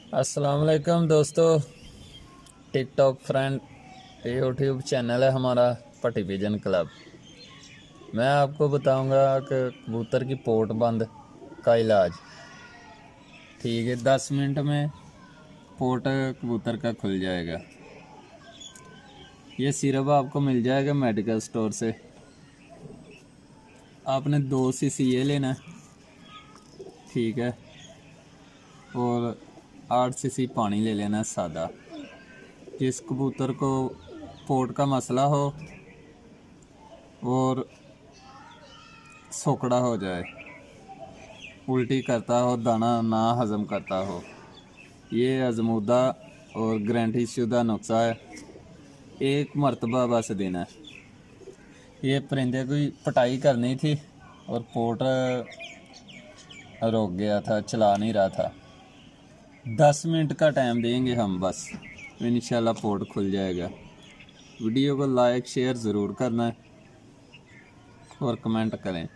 अस्सलाम वालेकुम दोस्तों। टिकटॉक फ्रेंड यूट्यूब चैनल है हमारा पटी पिजन क्लब। मैं आपको बताऊंगा कि कबूतर की पोट बंद का इलाज। ठीक है, 10 मिनट में पोट कबूतर का खुल जाएगा। ये सिरप आपको मिल जाएगा मेडिकल स्टोर से। आपने 2 सीसी ये लेना है, ठीक है, और 8 सीसी पानी ले लेना है सादा। जिस कबूतर को पोट का मसला हो और सोकड़ा हो जाए, उल्टी करता हो, दाना ना हज़म करता हो, ये आजमूदा और गारंटी शुदा नुस्खा है। एक मरतबा बस देना है। ये परिंदे की पटाई करनी थी और पोट रुक गया था, चला नहीं रहा था। 10 मिनट का टाइम देंगे हम बस, इंशाल्लाह पोट खुल जाएगा। वीडियो को लाइक शेयर ज़रूर करना है और कमेंट करें।